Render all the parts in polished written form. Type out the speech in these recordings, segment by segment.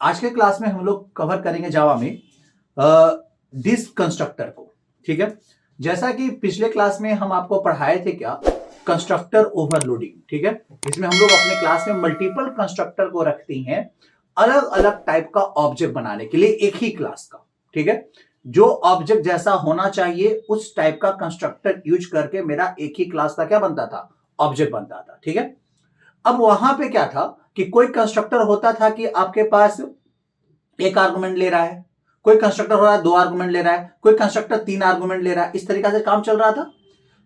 आज के क्लास में हम लोग कवर करेंगे जावा में दिस कंस्ट्रक्टर को। ठीक है, जैसा कि पिछले क्लास में हम आपको पढ़ाए थे क्या, कंस्ट्रक्टर ओवरलोडिंग। ठीक है, इसमें हम लोग अपने क्लास में मल्टीपल कंस्ट्रक्टर को रखते हैं अलग अलग टाइप का ऑब्जेक्ट बनाने के लिए एक ही क्लास का। ठीक है, जो ऑब्जेक्ट जैसा होना चाहिए उस टाइप का कंस्ट्रक्टर यूज करके मेरा एक ही क्लास का क्या बनता था, ऑब्जेक्ट बनता था। ठीक है, अब वहां पे क्या था कि कोई कंस्ट्रक्टर होता था कि आपके पास एक आर्गुमेंट ले रहा है, कोई कंस्ट्रक्टर हो रहा है 2 आर्गुमेंट ले रहा है, कोई कंस्ट्रक्टर 3 आर्गुमेंट ले रहा है। इस तरीका से काम चल रहा था।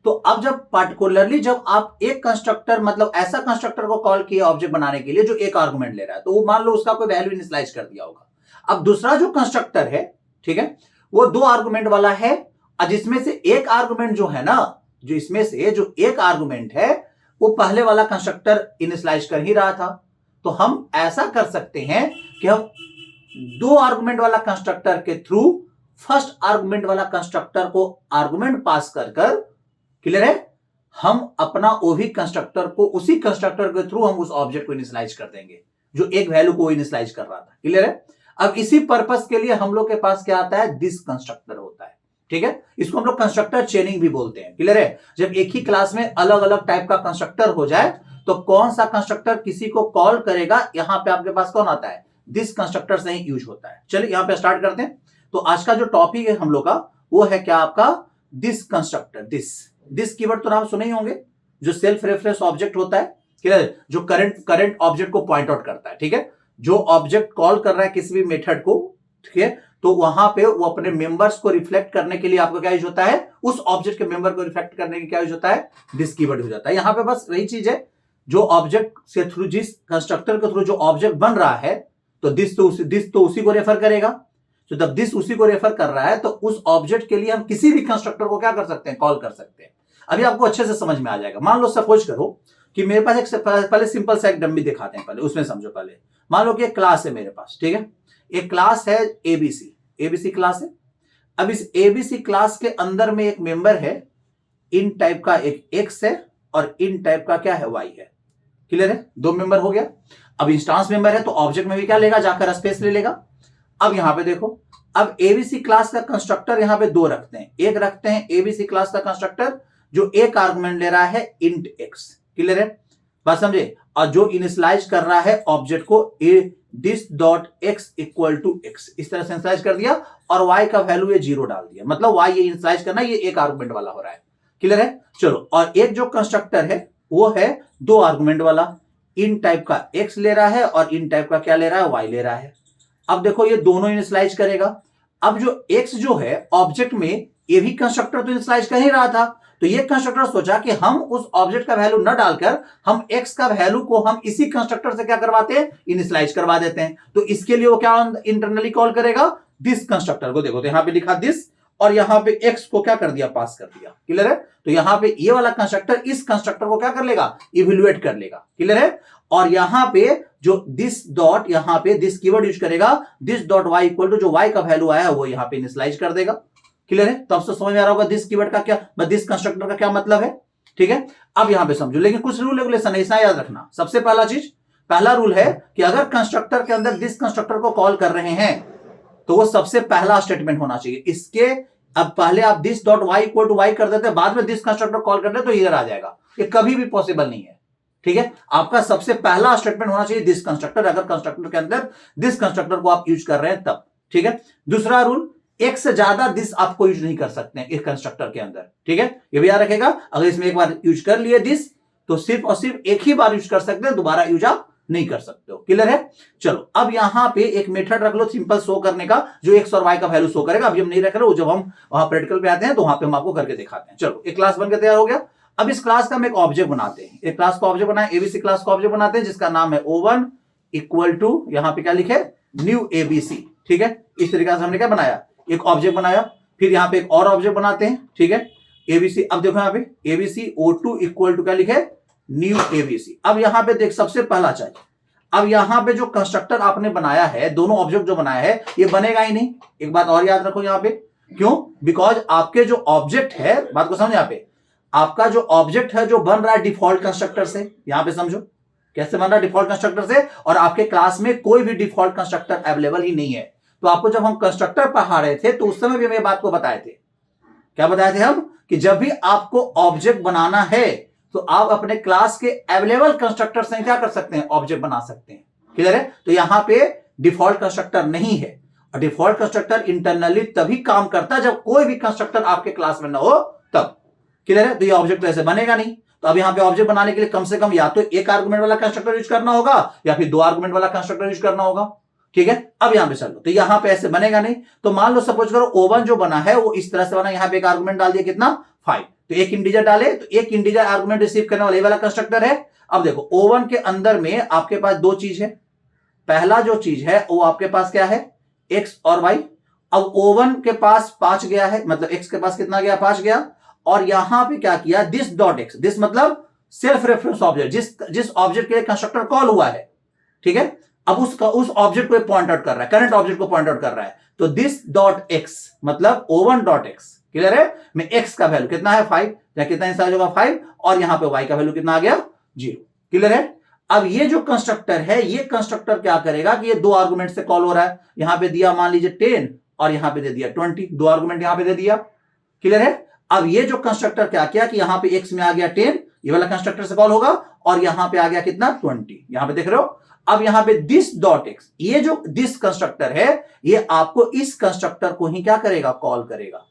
तो अब जब पार्टिकुलरली जब आप एक कंस्ट्रक्टर मतलब ऐसा कंस्ट्रक्टर को कॉल किया ऑब्जेक्ट बनाने के लिए जो एक आर्गुमेंट ले रहा है, तो वो मान लो उसका कोई वैल्यू इनिशियलाइज कर दिया होगा। अब दूसरा जो कंस्ट्रक्टर है, ठीक है, वो 2 आर्गुमेंट वाला है, जिसमें से एक आर्गुमेंट जो है ना, जो इसमें से जो एक आर्गुमेंट है वो पहले वाला कंस्ट्रक्टर इनिशियलाइज कर ही रहा था। तो हम ऐसा कर सकते हैं कि हम 2 आर्गुमेंट वाला कंस्ट्रक्टर के थ्रू फर्स्ट आर्गुमेंट वाला कंस्ट्रक्टर को आर्गुमेंट पास कर कर, क्लियर है, हम अपना ओवी कंस्ट्रक्टर को उसी कंस्ट्रक्टर के थ्रू हम उस ऑब्जेक्ट को इनिशियलाइज कर देंगे जो एक वैल्यू को इनिशियलाइज कर रहा था। क्लियर है। अब इसी पर्पस के लिए हम लोग के पास क्या आता है, दिस कंस्ट्रक्टर होता है। ठीक है, इसको हम लोग कंस्ट्रक्टर चेनिंग भी बोलते हैं। क्लियर है, जब एक ही क्लास में अलग अलग टाइप का कंस्ट्रक्टर हो जाए तो कौन सा कंस्ट्रक्टर किसी को कॉल करेगा, यहां पे आपके पास कौन आता है, दिस कंस्ट्रक्टर से ही यूज होता है। चलिए यहां पे स्टार्ट करते हैं। तो आज का जो टॉपिक है हम लोग का वो है क्या, आपका दिस कंस्ट्रक्टर। दिस कीवर्ड तो नाम सुने ही होंगे, जो सेल्फ रेफरेंस ऑब्जेक्ट होता है, क्लियर, जो करंट ऑब्जेक्ट को पॉइंट आउट करता है। ठीक है, जो ऑब्जेक्ट कॉल कर रहा है किसी भी मेथड को, ठीक है, तो वहां पे वो अपने मेंबर्स को रिफ्लेक्ट करने के लिए आपको क्या यूज होता है, उस ऑब्जेक्ट के मेंबर को रिफ्लेक्ट करने के क्या यूज होता है, दिस कीवर्ड हो जाता है। यहां पे बस वही चीज है, जो ऑब्जेक्ट से थ्रू, जिस कंस्ट्रक्टर के थ्रू जो ऑब्जेक्ट बन रहा है, तो दिस तो उसी को रेफर करेगा। तो जब दिस उसी को रेफर कर रहा है तो उस ऑब्जेक्ट के लिए हम किसी भी कंस्ट्रक्टर को क्या कर सकते हैं, कॉल कर सकते हैं। अभी आपको अच्छे से समझ में आ जाएगा। मान लो सपोज करो कि मेरे पास एक पहले सिंपल सा एक डमी दिखाते हैं, पहले उसमें समझो। पहले मान लो कि एक क्लास है मेरे पास, ठीक है, एक क्लास है एबीसी क्लास है। अब इस एबीसी क्लास के अंदर में एक मेंबर है, इन टाइप का एक एक्स है और इन टाइप का क्या है, वाई है। क्लियर है, 2 मेंबर हो गया। अब इंस्टांस मेंबर है तो ऑब्जेक्ट में भी क्या लेगा, जाकर स्पेस ले लेगा। अब यहां पे देखो, अब एबीसी क्लास का कंस्ट्रक्टर यहां पे 2 रखते हैं। एक रखते हैं एबीसी क्लास का कंस्ट्रक्टर जो एक आर्गुमेंट ले रहा है इंट एक्स। क्लियर है, बात समझे। और जो इनिशियलाइज कर रहा है ऑब्जेक्ट को this dot X equal to X, इस तरह से इनिशियलाइज कर दिया और वाई का वैल्यू ये 0 डाल दिया। मतलब वाई ये इनिशियलाइज करना, ये एक आर्गुमेंट वाला हो रहा है। क्लियर है, चलो। और एक जो कंस्ट्रक्टर है वो है 2 आर्गुमेंट वाला, इन टाइप का एक्स ले रहा है और इन टाइप का क्या ले रहा है, वाई ले रहा है। अब देखो ये दोनों इनिशियलाइज करेगा। अब जो एक्स जो है ऑब्जेक्ट में, ये भी कंस्ट्रक्टर तो इनिशियलाइज कर ही रहा था, तो ये कंस्ट्रक्टर सोचा कि हम उस ऑब्जेक्ट का वैल्यू न डालकर हम एक्स का वैल्यू को हम इसी कंस्ट्रक्टर से क्या करवाते हैं, इनिशियलाइज करवा देते हैं। तो इसके लिए वो क्या इंटरनली कॉल करेगा, दिस कंस्ट्रक्टर को। देखो तो यहां पे लिखा दिस और यहां पे एक्स को क्या कर दिया, पास कर दिया। क्लियर है, तो यहां पे ये वाला कंस्ट्रक्टर इस कंस्ट्रक्टर को क्या कर लेगा, इवेल्युएट कर लेगा। क्लियर है, और यहां पे जो दिस डॉट, यहां पे दिस कीवर्ड यूज करेगा, this dot Y equal to जो वाई का वैल्यू आया है वो यहां पे इनिशियलाइज कर देगा। क्लियर है, तो अब समझ में आ रहा होगा दिस कीवर्ड का क्या, दिस कंस्ट्रक्टर का क्या मतलब है। ठीक है, अब यहां पे समझो, लेकिन कुछ रूल रेगुलेशन ऐसा याद रखना। सबसे पहला चीज, पहला रूल है कि अगर कंस्ट्रक्टर के अंदर दिस कंस्ट्रक्टर को कॉल कर रहे हैं तो वो सबसे पहला स्टेटमेंट होना चाहिए इसके। अब पहले आप this dot Y equal to Y कर देते हैं, बाद में दिस कंस्ट्रक्टर कॉल कर देते तो इधर आ जाएगा, ये कभी भी पॉसिबल नहीं है। ठीक है, आपका सबसे पहला स्टेटमेंट होना चाहिए दिस कंस्ट्रक्टर, अगर कंस्ट्रक्टर के अंदर दिस कंस्ट्रक्टर को आप यूज कर रहे हैं तब। ठीक है, दूसरा रूल, एक से ज्यादा दिस आपको यूज नहीं कर सकते हैं एक कंस्ट्रक्टर के अंदर। ठीक है, ये भी याद रखेगा, अगर इसमें एक बार यूज कर लिए दिस तो सिर्फ और सिर्फ एक ही बार यूज कर सकते हैं, दोबारा यूज आप नहीं कर सकते हो। क्लियर है, चलो। अब यहां पे एक मेथड रख लो सिंपल शो करने का, जो एक्स और वाई का वैल्यू शो करेगा। अभी हम नहीं रख रहे, जब हम वहां प्रैक्टिकल पे आते हैं तो वहां पे हम आपको करके दिखाते हैं। चलो, एक क्लास बनकर तैयार हो गया। अब इस क्लास का हम एक ऑब्जेक्ट बनाते हैं, एक क्लास का ऑब्जेक्ट बनाए, एबीसी क्लास का ऑब्जेक्ट बनाते हैं जिसका नाम है O1 इक्वल टू, यहां पे क्या लिखे, न्यू एबीसी। ठीक है, इस तरीके से हमने क्या बनाया, एक ऑब्जेक्ट बनाया। फिर यहां पे एक और ऑब्जेक्ट बनाते हैं, ठीक है, एबीसी। अब देखो यहां पे एबीसी O2 इक्वल टू क्या लिखे, न्यू एबीसी। अब यहां पे देख, सबसे पहला चाहिए, अब यहां पे जो कंस्ट्रक्टर आपने बनाया है, दोनों ऑब्जेक्ट जो बनाया है, ये बनेगा ही नहीं। एक बात और याद रखो यहां पे, क्यों, बिकॉज आपके जो ऑब्जेक्ट है, बात को समझ, यहां पे आपका जो ऑब्जेक्ट है जो बन रहा है डिफॉल्ट कंस्ट्रक्टर से, यहां पे समझो, कैसे बन रहा है? डिफॉल्ट कंस्ट्रक्टर से। और आपके क्लास में कोई भी डिफॉल्ट कंस्ट्रक्टर अवेलेबल ही नहीं है। तो आपको जब हम कंस्ट्रक्टर पढ़ा रहे थे तो उस समय भी हम ये बात को बताए थे। क्या बताए थे हम? कि जब भी आपको ऑब्जेक्ट बनाना है तो आप अपने क्लास के अवेलेबल कंस्ट्रक्टर से क्या कर सकते हैं? ऑब्जेक्ट बना सकते हैं। क्लियर है? तो यहां पे डिफॉल्ट कंस्ट्रक्टर नहीं है। और डिफॉल्ट कंस्ट्रक्टर इंटरनली तभी काम करता है जब कोई भी कंस्ट्रक्टर आपके क्लास में ना हो तब। क्लियर है? तो ये ऑब्जेक्ट तो ऐसे बनेगा नहीं। तो अब यहां पे ऑब्जेक्ट बनाने के लिए कम से कम या तो एक आर्गुमेंट वाला कंस्ट्रक्टर यूज करना होगा या फिर 2 आर्गुमेंट वाला कंस्ट्रक्टर यूज करना होगा। ठीक है? अब यहां पे चलो, तो यहां पे ऐसे बनेगा नहीं। तो मान लो सपोज करो O1 जो बना है वो इस तरह से बना, यहां पे एक आर्गुमेंट डाल दिया, कितना? 5। तो एक इंटीजर डाले तो एक इंटीजर आर्गुमेंट रिसीव करने वाला ये वाला कंस्ट्रक्टर है। अब देखो O1 के अंदर में आपके पास 2 चीज है। पहला जो चीज है वो आपके पास क्या है? x और y। अब O1 के पास 5 गया है, मतलब x के पास कितना गया? 5 गया। और यहां पे क्या किया? दिस डॉट x, दिस मतलब सेल्फ रेफरेंस ऑब्जेक्ट, जिस ऑब्जेक्ट के लिए कंस्ट्रक्टर कॉल हुआ है। ठीक है? अब उस ऑब्जेक्ट को पॉइंट आउट कर रहा है, करंट ऑब्जेक्ट को पॉइंट आउट कर रहा है। तो दिस डॉट एक्स मतलब O1 डॉट एक्स। क्लियर है? में x का वैल्यू कितना है? 5। या कितना इंसाइज होगा? 5। और यहां पे y का वैल्यू कितना आ गया? 0। क्लियर है? अब ये जो कंस्ट्रक्टर है, ये कंस्ट्रक्टर क्या करेगा कि ये 2 आर्गुमेंट से कॉल हो रहा है। यहां पे दिया मान लीजिए 10 और यहां पे दे दिया 20, 2 आर्गुमेंट यहां पे दे दिया। क्लियर है? अब ये जो कंस्ट्रक्टर क्या किया कि यहां पे x में आ गया 10, ये वाला कंस्ट्रक्टर से कॉल होगा, और यहां पे आ गया कितना? 20। यहां पे देख रहे हो? अब यहां पे दिस डॉट एक्स, ये जो दिस कंस्ट्रक्टर है ये आपको इस कंस्ट्रक्टर को ही क्या करेगा? कॉल करेगा।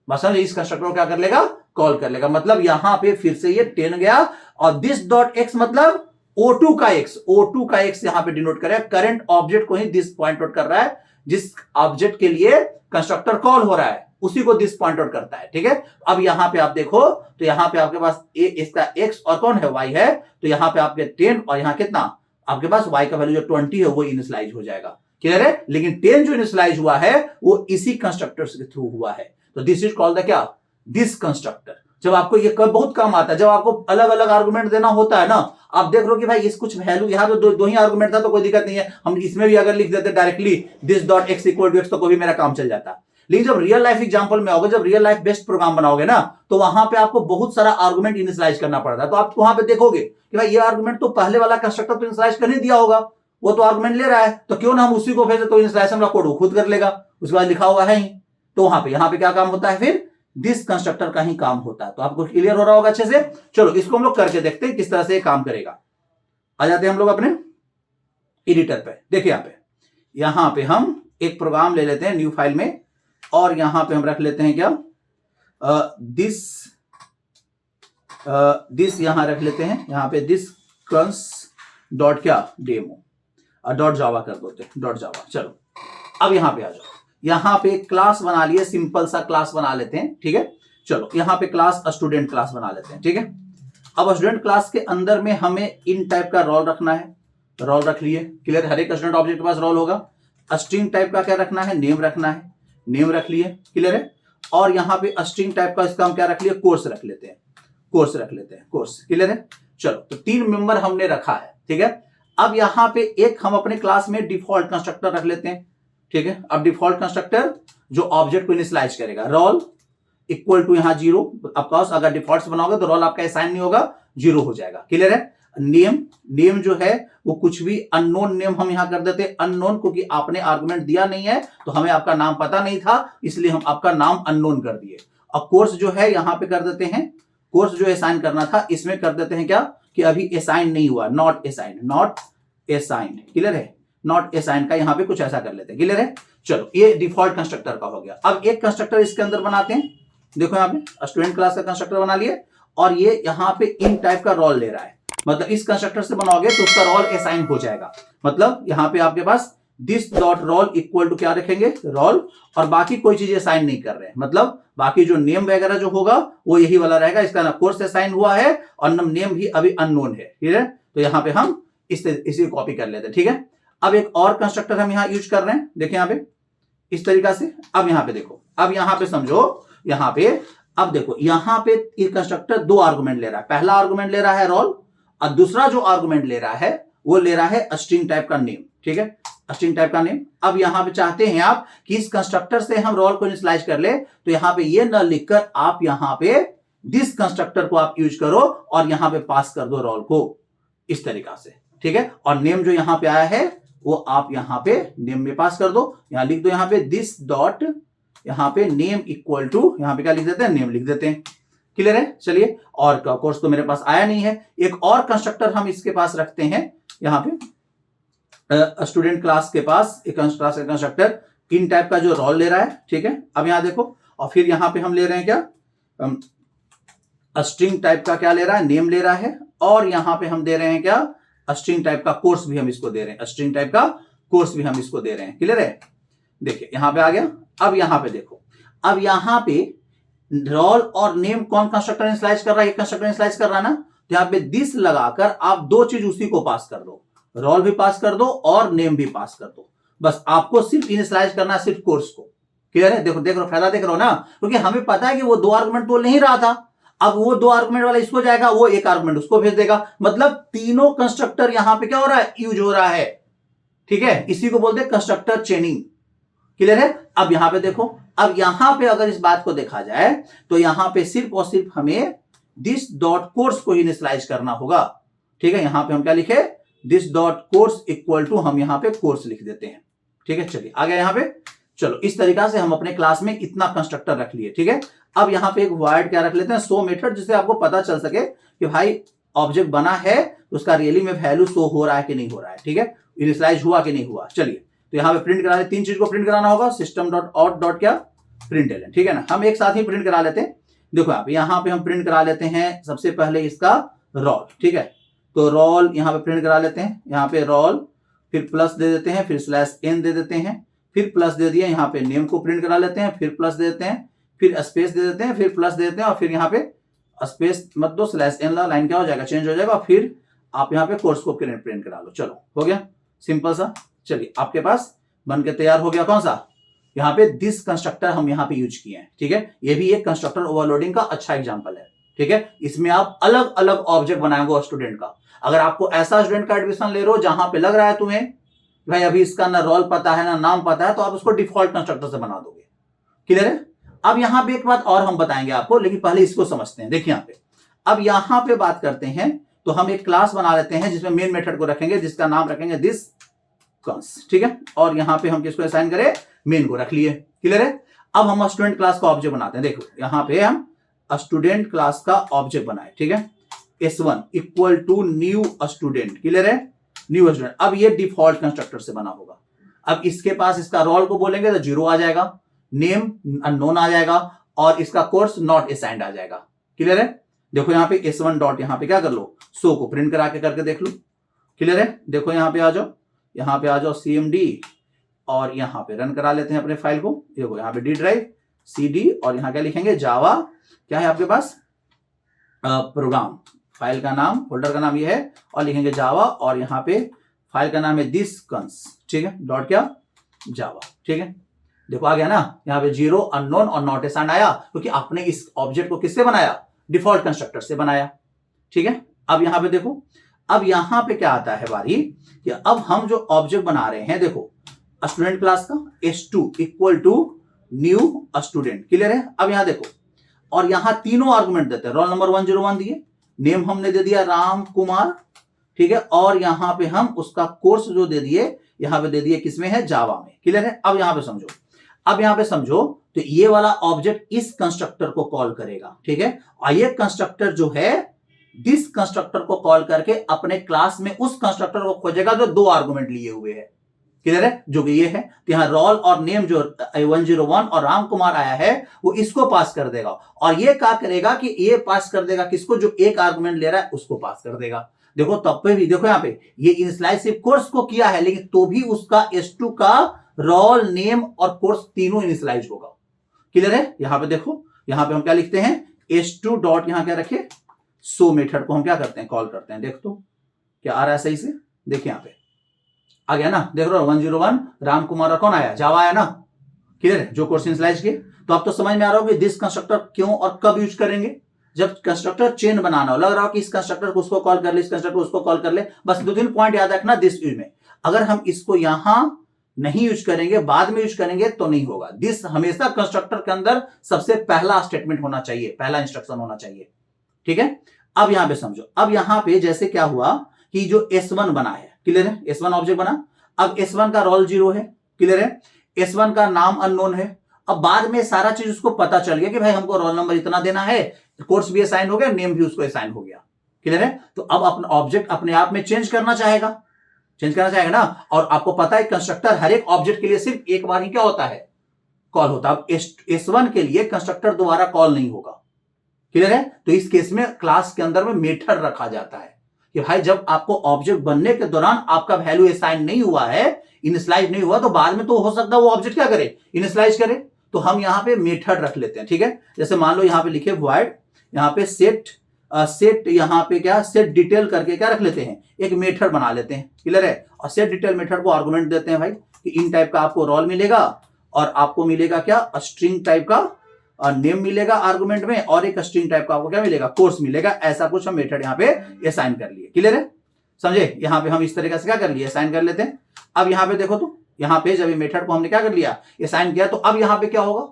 बस समझ, इस कंस्ट्रक्टर को क्या कर लेगा? कॉल कर लेगा। मतलब यहां पे फिर से ये 10 गया, और दिस डॉट एक्स मतलब O2 का x, O2 का x यहां पे डिनोट करेगा। करंट ऑब्जेक्ट को ही दिस पॉइंट आउट कर रहा है, जिस ऑब्जेक्ट के लिए कंस्ट्रक्टर कॉल हो रहा है उसी को दिस पॉइंट आउट करता है। ठीक है? अब यहां पे आप देखो तो यहां पे आपके पास इसका x और कौन है? y है। तो यहां पे आपके 10 और यहां कितना? आपके पास y का वैल्यू जो 20 है वो इनिशियलाइज हो जाएगा। क्लियर है? लेकिन 10 जो इनिशियलाइज हुआ है वो इसी कंस्ट्रक्टर के थ्रू हुआ है। तो दिस इज कॉल्ड द क्या? This constructor. जब आपको ये बहुत काम आता है, जब आपको अलग अलग आर्गुमेंट देना होता है ना, आप देख लो कि भाई इस कुछ वैल्यू, यहां पे दो ही आर्गुमेंट था तो कोई दिक्कत नहीं है, हम इसमें भी अगर लिख देते directly this dot X equal to X तो कोई भी मेरा काम चल जाता। लेकिन जब रियल लाइफ एग्जांपल में आओगे, जब रियल लाइफ बेस्ड प्रोग्राम बनाओगे ना, तो वहां पे आपको बहुत सारा आर्गुमेंट इनिशियलाइज करना पड़ता है। तो आप वहां पे देखोगे कि भाई ये आर्गुमेंट तो पहले वाला कंस्ट्रक्टर तो इनिशियलाइज कर ही दिया होगा, वो तो आर्गुमेंट ले रहा है, तो क्यों ना हम उसी को भेजे, तो इनिशियलाइजेशन का कोड वो खुद कर लेगा, उसके बाद लिखा हुआ है ही। तो यहां पे क्या काम होता है? फिर दिस कंस्ट्रक्टर का ही काम होता है। तो आपको क्लियर हो रहा होगा अच्छे से। चलो इसको हम लोग करके देखते हैं किस तरह से ये काम करेगा। आ जाते हैं हम लोग अपने एडिटर पे। देखिए यहां पे हम एक प्रोग्राम ले लेते हैं न्यू फाइल में, और यहां पे हम रख लेते हैं क्या? दिस यहां रख लेते हैं, यहां पे दिस कंस डॉट क्या? डेमो डॉट जावा कर देते हैं, डॉट जावा। चलो अब यहां पे आ जाओ। यहां पे क्लास बना लिए, सिंपल सा क्लास बना लेते हैं। ठीक है? चलो यहां पे क्लास स्टूडेंट क्लास बना लेते हैं। ठीक है? अब स्टूडेंट क्लास के अंदर में हमें इन टाइप का रोल रखना है। रोल रख लिए। क्लियर? हर एक स्टूडेंट ऑब्जेक्ट के पास रोल होगा। स्ट्रिंग टाइप का क्या रखना है? नेम रखना है। नेम रख लिए। क्लियर है? और यहां पे स्ट्रिंग टाइप का इसका हम क्या रख लिए? कोर्स रख लेते हैं। कोर्स रख लेते हैं, कोर्स। क्लियर है? चलो तो 3 मेंबर हमने रखा है। ठीक है? अब यहां पे एक हम अपने क्लास में डिफॉल्ट कंस्ट्रक्टर रख लेते हैं। ठीक है? अब डिफॉल्ट कंस्ट्रक्टर जो ऑब्जेक्ट को इनिशियलाइज करेगा, रोल इक्वल टू यहां 0। ऑफकोर्स अगर डिफॉल्ट बनाओगे तो रोल आपका असाइन नहीं होगा, 0 हो जाएगा। क्लियर है? नेम जो है वो कुछ भी अननोन नेम हम यहां कर देते हैं। अननोन क्योंकि आपने आर्गुमेंट दिया नहीं है तो हमें आपका नाम पता नहीं था, इसलिए हम आपका नाम अननोन कर दिए। और कोर्स जो है यहां पे कर देते हैं, कोर्स जो असाइन करना था इसमें कर देते हैं क्या? कि अभी असाइन नहीं हुआ, not assign, not assign. Clear है? नॉट असाइन का यहां पे कुछ ऐसा कर लेते हैं। क्लियर है? चलो ये डिफॉल्ट कंस्ट्रक्टर का हो गया। अब एक कंस्ट्रक्टर इसके अंदर बनाते हैं। देखो यहां पे स्टूडेंट क्लास का कंस्ट्रक्टर बना लिए, और ये यहां पे इन टाइप का रोल ले रहा है। मतलब इस कंस्ट्रक्टर से बनाओगे तो उसका रोल असाइन हो जाएगा। मतलब यहां पे आपके पास this dot role equal to क्या रखेंगे? रोल, और बाकी कोई चीज असाइन नहीं कर रहे हैं। मतलब बाकी जो नेम वगैरह जो होगा वो यही वाला रहेगा। इसका ना कोर्स असाइन हुआ है और नेम भी अभी अननोन है। ठीक है? तो यहां पे हम इसी कॉपी कर लेते हैं। ठीक है? अब एक और कंस्ट्रक्टर हम यहां यूज कर रहे हैं। देखिए यहां पे इस तरीका से। अब यहां पे देखो, अब यहां पे समझो, यहां पे अब देखो, यहां पे ये कंस्ट्रक्टर 2 आर्गुमेंट ले रहा है। पहला आर्गुमेंट ले रहा है रोल, और दूसरा जो आर्गुमेंट ले रहा है वो ले रहा है स्ट्रिंग टाइप का नेम। ठीक है? स्ट्रिंग टाइप का नेम। अब यहां पे चाहते हैं आप कि इस कंस्ट्रक्टर से हम रोल को इनिशियलाइज कर ले, तो यहां पे ये न लिखकर आप यहां पे दिस कंस्ट्रक्टर को आप यूज करो और यहां पे पास कर दो रोल को। इस तरीका से, ठीक है। और नेम जो यहां पे आया है वो आप यहां पे नेम में पास कर दो, यहां लिख दो यहां पे दिस डॉट यहां पे नेम इक्वल टू, यहां पे क्या लिख देते हैं, नेम लिख देते हैं। क्लियर है। चलिए, और कोर्स तो मेरे पास आया नहीं है, एक और कंस्ट्रक्टर हम इसके पास रखते हैं यहां पे स्टूडेंट क्लास के पास एक क्लास का कंस्ट्रक्टर इन टाइप का जो रोल ले रहा है, ठीक है। अब यहां देखो, और फिर यहां पे हम ले रहे हैं क्या, स्ट्रिंग टाइप का क्या ले रहा है, नेम ले रहा है, और यहां पे हम दे रहे हैं क्या, स्ट्रिंग टाइप का कोर्स भी हम इसको दे रहे हैं, स्ट्रिंग टाइप का कोर्स भी हम इसको दे रहे हैं। क्लियर है। देखिए यहां पे आ गया। अब यहां पे देखो, अब यहां पे रोल और नेम कौन कंस्ट्रक्टर इनिशियलाइज कर रहा है, ये कंस्ट्रक्टर इनिशियलाइज कर रहा है ना, तो यहां पे दिस लगाकर आप दो चीज उसी को पास कर दो, रोल भी पास कर दो और नेम भी पास कर दो। बस आपको सिर्फ इनिशियलाइज करना है सिर्फ कोर्स को। क्लियर है। देखो देख रहे हो, फायदा देख रहे हो ना, क्योंकि हमें पता है कि वो दो आर्गुमेंट बोल नहीं रहा था, अब वो दो आर्गुमेंट वाला इसको जाएगा, वो एक आर्गुमेंट उसको भेज देगा, मतलब तीनों कंस्ट्रक्टर यहां पे क्या हो रहा है, यूज हो रहा है। ठीक है, इसी को बोलते हैं कंस्ट्रक्टर चेनिंग। क्लियर है। अब यहां पे देखो, अब यहां पे अगर इस बात को देखा जाए तो यहां पे सिर्फ और सिर्फ हमें दिस डॉट कोर्स को इनिशियलाइज करना होगा। ठीक है, यहां पे हम क्या लिखे, this dot course equal to, हम यहां पे कोर्स लिख देते हैं। ठीक है, चलिए आ गया यहां पे। चलो इस तरीका से हम अपने क्लास में इतना कंस्ट्रक्टर रख लिए। ठीक है, अब यहां पे एक वर्ड क्या रख लेते हैं, शो मेथड, जिससे आपको पता चल सके कि भाई ऑब्जेक्ट बना है उसका रियली में वैल्यू शो हो रहा है कि नहीं हो रहा है। ठीक है, इनिशियलाइज हुआ कि नहीं हुआ। चलिए, तो यहां पे प्रिंट कराने, तीन चीज को प्रिंट कराना होगा, सिस्टम डॉट आउट डॉट क्या, प्रिंटलन। ठीक है ना, हम एक साथ ही प्रिंट करा लेते हैं। देखो यहां पे हम प्रिंट करा लेते हैं सबसे पहले इसका रोल। ठीक है, तो रोल यहां पे प्रिंट करा लेते हैं, यहां पे रोल, फिर प्लस दे देते हैं, फिर स्लैश एन दे देते हैं, फिर प्लस दे दिए, यहां पे नेम को प्रिंट करा लेते हैं, फिर प्लस दे देते हैं, फिर स्पेस दे देते हैं, फिर प्लस दे देते हैं, और फिर यहाँ पे स्पेस मत दो, स्लैश एन लाइन क्या हो जाएगा, चेंज हो जाएगा, फिर आप यहाँ पे कोर्स को प्रिंट करा लो। चलो हो गया, सिंपल सा। चलिए आपके पास बन के तैयार हो गया कौन सा, यहाँ पे दिस कंस्ट्रक्टर हम यहाँ पे यूज किए हैं। ठीक है, ये भी एक कंस्ट्रक्टर ओवरलोडिंग का अच्छा एग्जांपल है। ठीक है, इसमें आप अलग अलग ऑब्जेक्ट बनाएंगे स्टूडेंट का। अगर आपको ऐसा स्टूडेंट का एडमिशन ले रहे हो जहां पे लग रहा है तुम्हें भाई अभी इसका ना रोल पता है ना नाम पता है, तो आप उसको डिफॉल्ट कंस्ट्रक्टर से बना दोगे। क्लियर है। अब यहां पे एक बात और हम बताएंगे आपको, लेकिन पहले इसको समझते हैं। देखिए यहाँ पे, अब यहां पे बात करते हैं, तो हम एक क्लास बना लेते हैं जिसमें मेन मेथड को रखेंगे, जिसका नाम रखेंगे दिस कंस। ठीक है, और यहां पे हम किसको असाइन करें, मेन को रख लिए। क्लियर है। अब हम स्टूडेंट क्लास का ऑब्जेक्ट बनाते हैं। देखो यहां पे हम स्टूडेंट क्लास का ऑब्जेक्ट बनाए। ठीक है, S1 equal to new student. Clear है, न्यू स्टूडेंट। अब ये डिफॉल्ट कंस्ट्रक्टर से बना होगा। अब इसके पास इसका रोल को बोलेंगे तो 0 आ जाएगा, नेम अननोन आ जाएगा, और इसका कोर्स नॉट असाइंड आ जाएगा। क्लियर है। देखो यहाँ पे S1 डॉट यहाँ पे क्या कर लो, शो को प्रिंट करा के करके देख लो। क्लियर है। देखो यहाँ पे आ जाओ, यहाँ पे आ जाओ CMD, और यहाँ पे रन करा लेते हैं अपने फाइल को। देखो यहाँ पे D ड्राइव CD, और यहाँ क्या लिखेंगे, जावा, क्या है आपके पास, प्रोग्राम, फाइल का नाम, फोल्डर का नाम ये है, और लिखेंगे जावा, और यहाँ पे फाइल का नाम है दिस कंस। ठीक है, डॉट क्या, जावा। ठीक है, देखो आ गया ना, यहाँ पे 0 अननोन और नॉट असाइंड आया, क्योंकि आपने इस ऑब्जेक्ट को किससे बनाया, डिफॉल्ट कंस्ट्रक्टर से बनाया। ठीक है, अब यहाँ पे देखो, अब यहाँ पे क्या आता है बारी, कि अब हम जो ऑब्जेक्ट बना रहे हैं, देखो स्टूडेंट क्लास का S2 equal to new student. Clear है। अब यहाँ देखो, और यहां तीनों आर्गुमेंट देते हैं, रोल नंबर 101 दिए, नेम हमने दे दिया राम कुमार। ठीक है, और यहां पे हम उसका कोर्स जो दे दिए, यहां पे दे दिए किसमें है, जावा में। क्लियर है। अब यहां पे समझो, अब यहां पे समझो, तो ये वाला ऑब्जेक्ट इस कंस्ट्रक्टर को कॉल करेगा। ठीक है, और ये कंस्ट्रक्टर जो है दिस कंस्ट्रक्टर को कॉल करके अपने क्लास में उस कंस्ट्रक्टर को खोजेगा जो दो आर्गुमेंट लिए हुए है। क्लियर है, जो कि ये है, तो यहां रोल और नेम जो 101 और राम कुमार आया है, वो इसको पास कर देगा, और ये क्या करेगा कि ये पास कर देगा किसको, जो एक आर्गुमेंट ले रहा है उसको पास कर देगा। देखो तब पे भी देखो यहाँ पे ये इनिशियलाइज सिर्फ कोर्स को किया है, लेकिन तो भी उसका S2 का रोल नेम और कोर्स तीनों इनिशियलाइज होगा। क्लियर है। यहां पे देखो, यहां पे हम क्या लिखते हैं, S2 डॉट यहां क्या रखे, शो मेथड को हम क्या करते हैं, कॉल करते हैं। देख तो क्या आ रहा है सही से, देखिए यहां पे आ गया ना, देख रहे हो 101 राम कुमार और कौन आया, जावा आया ना। क्लियर है, जो कोर्स इनिशियलाइज किए। तो अब तो समझ में आ रहा हो कि दिस कंस्ट्रक्टर क्यों और कब यूज करेंगे, जब कंस्ट्रक्टर चेन बनाना हो, लग रहा हो कि इस कंस्ट्रक्टर को उसको कॉल कर ले, इस कंस्ट्रक्टर को उसको कॉल कर ले। बस 2-3 पॉइंट याद रखना दिस यूज में, अगर हम इसको यहां नहीं यूज करेंगे, बाद में यूज करेंगे तो नहीं होगा। दिस हमेशा कंस्ट्रक्टर के अंदर सबसे पहला स्टेटमेंट होना चाहिए, पहला इंस्ट्रक्शन होना चाहिए। ठीक है, अब यहां पे समझो, अब यहां पे जैसे क्या हुआ कि जो S1 बना है, क्लियर है, S1 ऑब्जेक्ट बना, अब S1 का रोल 0 है, क्लियर है, S1 का नाम अननोन है। अब बाद में सारा चीज उसको पता चल गया कि भाई हमको रोल नंबर इतना देना है, कोर्स भी असाइन हो गया, नेम भी उसको असाइन हो गया, क्लियर है। तो अब अपना ऑब्जेक्ट अपने आप में चेंज करना चाहेगा ना। और आपको पता है कंस्ट्रक्टर हर एक ऑब्जेक्ट के लिए सिर्फ एक बार ही क्या होता है, कॉल होता है। अब S1 के लिए कंस्ट्रक्टर दोबारा कॉल नहीं होगा, क्लियर है। तो इस केस में क्लास के अंदर में मेथड रखा जाता है कि भाई जब आपको ऑब्जेक्ट बनने के दौरान आपका वैल्यू असाइन नहीं हुआ है, इनिशियलाइज नहीं हुआ, तो बाद में तो हो सकता है वो ऑब्जेक्ट क्या करे, इनिशियलाइज करे। तो हम यहां पे मेथड रख लेते हैं, ठीक है। जैसे मान लो यहां पे लिखे वॉइड, यहां पे सेट यहां पे क्या सेट डिटेल करके क्या रख लेते हैं, एक मेथड बना लेते हैं, क्लियर है। और सेट डिटेल मेथड को आर्गुमेंट देते हैं भाई कि इन टाइप का आपको रोल मिलेगा और आपको मिलेगा क्या स्ट्रिंग टाइप का नेम मिलेगा आर्गुमेंट में, और एक स्ट्रिंग टाइप का आपको क्या मिलेगा, कोर्स मिलेगा। ऐसा कुछ हम मेथड यहाँ पे असाइन कर लिए, क्लियर है, समझे। यहाँ पे हम इस तरीके से क्या कर लिए, असाइन कर लेते हैं। अब यहाँ पे देखो तो यहाँ पे जब ये मेथड को हमने क्या कर लिया, असाइन किया, तो अब यहाँ पे क्या होगा,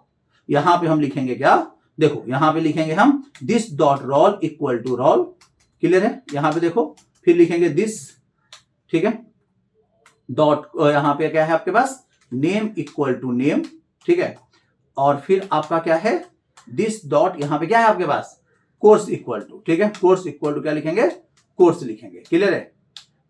यहाँ पे हम लिखेंगे क्या, देखो यहाँ पे लिखेंगे हम this dot role equal to roll, clear है। यहाँ पे देखो फिर लिखेंगे दिस, ठीक है, डॉट यहाँ पे क्या है आपके पास, नेम इक्वल टू नेम, ठीक है। और फिर आपका क्या है, दिस डॉट यहाँ पे क्या है आपके पास, कोर्स इक्वल टू, ठीक है, कोर्स इक्वल टू क्या लिखेंगे, कोर्स लिखेंगे, क्लियर है।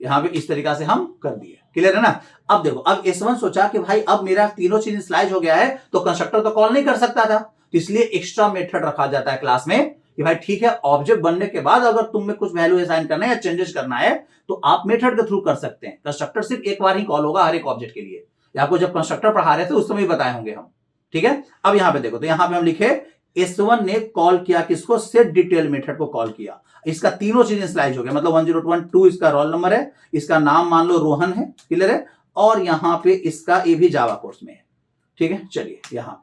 यहाँ पे इस तरीका से हम कर दिए, क्लियर है ना। अब देखो, अब S1 सोचा कि भाई अब मेरा तीनों चीज स्लाइज हो गया है, तो कंस्ट्रक्टर तो कॉल नहीं कर सकता था, तो इसलिए एक्स्ट्रा मेथड रखा जाता है क्लास में कि भाई ठीक है, ऑब्जेक्ट बनने के बाद अगर तुम में कुछ वैल्यू असाइन करना है या चेंजेस करना है तो आप मेथड के थ्रू कर सकते हैं। कंस्ट्रक्टर सिर्फ एक बार ही कॉल होगा हर एक ऑब्जेक्ट के लिए, आपको जब कंस्ट्रक्टर पढ़ा रहे थे उस समय बताए होंगे हम, ठीक है। अब यहाँ पे देखो, तो यहाँ पे हम लिखे S1 ने कॉल किया किसको, सेट डिटेल मेथड को कॉल किया, इसका तीनों चीजें स्लाइज हो गया, मतलब 1012 इसका रोल नंबर है, इसका नाम मान लो रोहन है, क्लियर है, और यहाँ पे इसका ये भी जावा कोर्स में है, ठीक है। चलिए यहाँ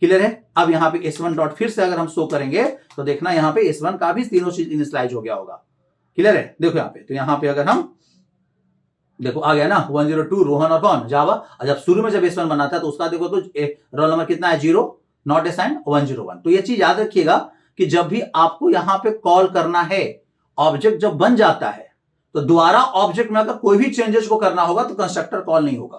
क्लियर है। अब यहाँ पे S1 डॉट फिर से अगर हम शो करेंगे तो देखना यहाँ पे S1 का भी तीनों चीज इनिशियलाइज हो गया होगा, क्लियर है। देखो यहाँ पे, तो यहाँ पे अगर हम देखो आ गया ना 102 रोहन और कौन, जावा। और जब शुरू में जब S1 बना था तो उसका देखो तो रोल नंबर कितना है, 0, नॉट असाइन 101। तो ये चीज याद रखिएगा कि जब भी आपको यहां पे कॉल करना है, ऑब्जेक्ट जब बन जाता है तो दोबारा ऑब्जेक्ट में अगर कोई भी चेंजेस को करना होगा तो कंस्ट्रक्टर कॉल नहीं होगा,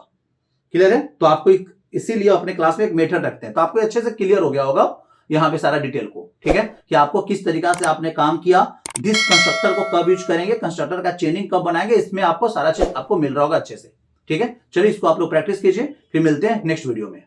क्लियर है। तो आपको इसीलिए अपने क्लास में एक मेथड रखते हैं, तो आपको अच्छे से क्लियर हो गया होगा यहाँ पे सारा डिटेल को, ठीक है, कि आपको किस तरीका से आपने काम किया, दिस कंस्ट्रक्टर को कब यूज करेंगे, कंस्ट्रक्टर का चेनिंग कब बनाएंगे, इसमें आपको सारा चीज आपको मिल रहा होगा अच्छे से, ठीक है। चलिए इसको आप लोग प्रैक्टिस कीजिए, फिर मिलते हैं नेक्स्ट वीडियो में।